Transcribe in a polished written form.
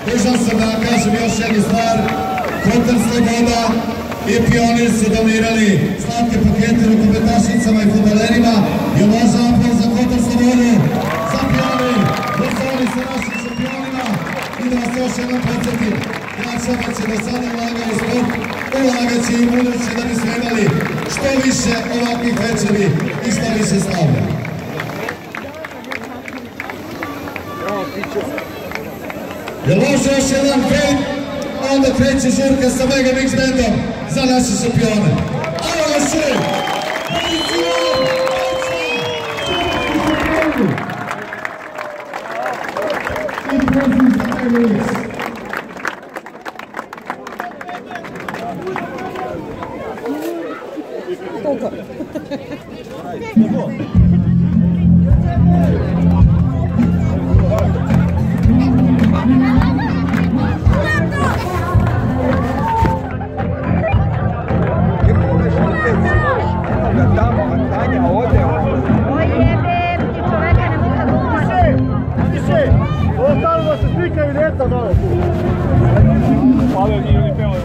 dužan sam da kažem još jednu stvar. Kotor Sloboda i Pionir su donirali slatke pakete rukometašicama i fudbalerima i obožavam aplauz za Kotor Slobodu, za Pionir, da su oni sa našim šampionima i da vas još jednom podsjetim. Grad Šabac je do sada ulagao u sport, ulagat će i buduće da bismo imali što više ovakvih večeri i što više slavlja. Je može još jedan fejt, onda kreće žurka sa Mega Mix Bandom za naše šampione. Ajmo naše! Hvala, nije li pelo.